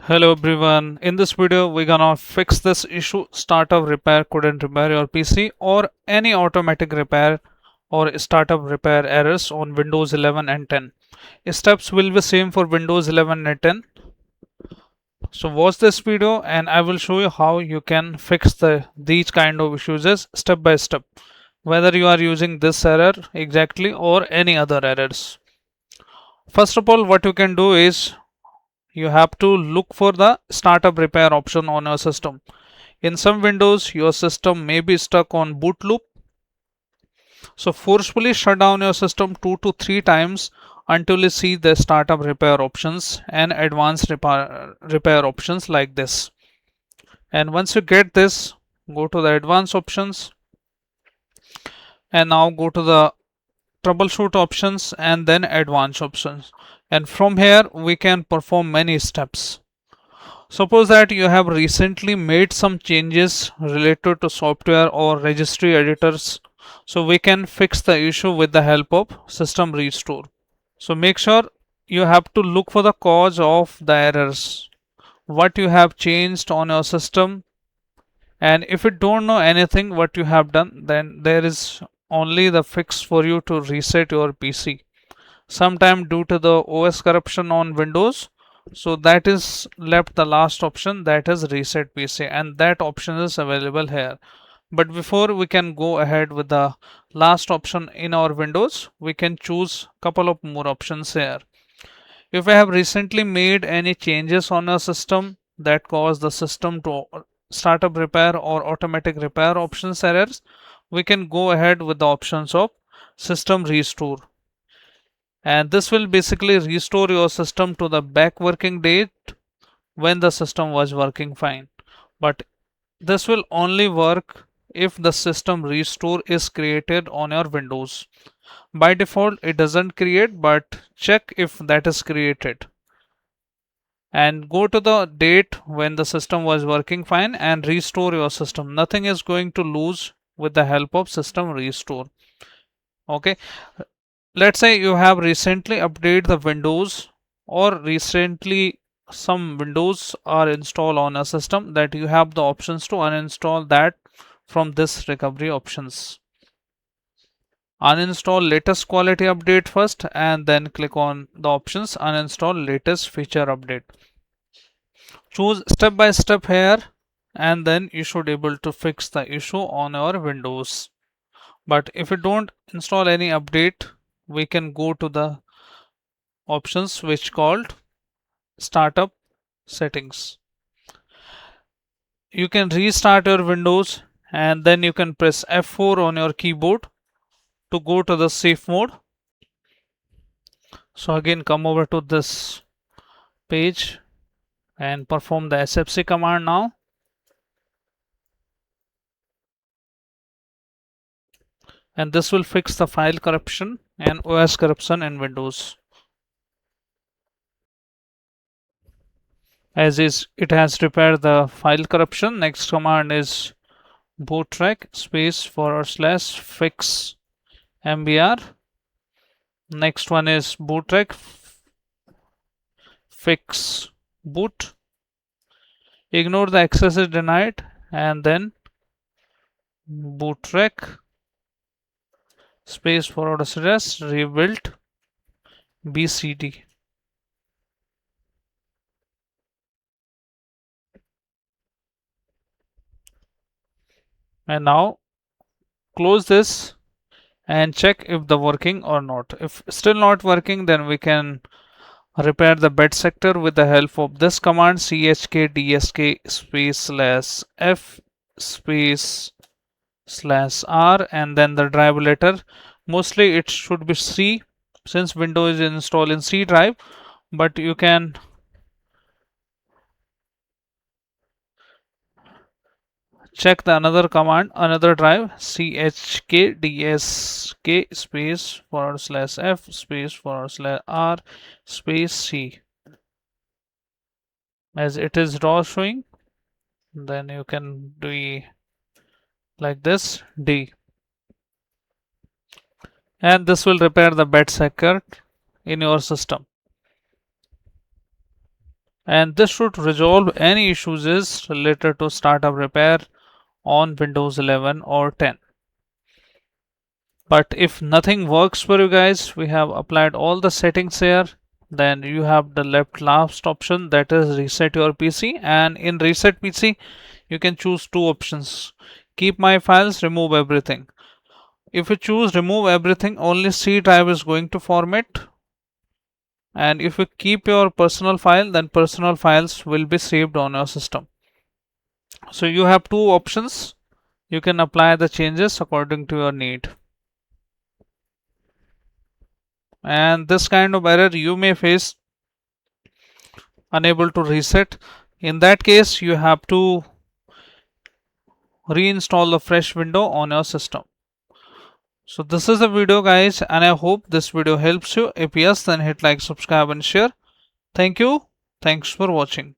Hello everyone, in this video we're gonna fix this issue. Startup repair couldn't repair your PC or any automatic repair or startup repair errors on Windows 11 and 10. Steps will be same for Windows 11 and 10. So watch this video and I will show you how you can fix these kind of issues step by step, whether you are using this error exactly or any other errors. First of all, what you can do is you have to look for the startup repair option on your system. In some Windows, your system may be stuck on boot loop. So forcefully shut down your system 2 to 3 times until you see the startup repair options and advanced repair options like this. And once you get this, go to the advanced options and now go to the troubleshoot options and then advanced options. And from here, we can perform many steps. Suppose that you have recently made some changes related to software or registry editors. So we can fix the issue with the help of system restore. So make sure you have to look for the cause of the errors, what you have changed on your system. And if you don't know anything what you have done, then there is only the fix for you to reset your PC. Sometime due to the OS corruption on Windows, so that is left the last option, that is reset PC, and that option is available here. But before we can go ahead with the last option in our Windows, we can choose couple of more options here. If I have recently made any changes on a system that cause the system to startup repair or automatic repair options errors, we can go ahead with the options of system restore. And this will basically restore your system to the back working date when the system was working fine. But this will only work if the system restore is created on your Windows. By default it doesn't create, but check if that is created and go to the date when the system was working fine and restore your system. Nothing is going to lose with the help of system restore. Okay, let's say you have recently updated the Windows or recently some Windows are installed on a system, that you have the options to uninstall that from this recovery options. Uninstall latest quality update first and then click on the options uninstall latest feature update. Choose step by step here and then you should able to fix the issue on your Windows. But if you don't install any update, we can go to the options which called startup settings. You can restart your Windows and then you can press F4 on your keyboard to go to the safe mode. So again come over to this page and perform the SFC command now. And this will fix the file corruption and OS corruption in Windows. As is, it has repaired the file corruption. Next command is boottrack /fix mbr. Next one is boottrack fix boot. Ignore the access is denied and then boottrack // rebuild bcd. And now close this and check if the working or not. If still not working, then we can repair the bed sector with the help of this command chkdsk /f /r and then the drive letter. Mostly it should be C since Windows is installed in C drive, but you can check the another command, another drive chkdsk /f /r C. As it is raw showing, then you can do like this D, and this will repair the bed sector in your system. and this should resolve any issues is related to startup repair on Windows 11 or 10. But if nothing works for you guys, we have applied all the settings here. Then you have the last option, that is reset your PC. And in reset PC, you can choose two options: keep my files, remove everything. If you choose remove everything, only C drive is going to format. And if you keep your personal file, then personal files will be saved on your system. So you have two options. You can apply the changes according to your need. And this kind of error you may face, unable to reset. In that case, you have to reinstall the fresh window on your system. So this is the video guys, and I hope this video helps you. If yes, then hit like, subscribe and share. Thank you. Thanks for watching.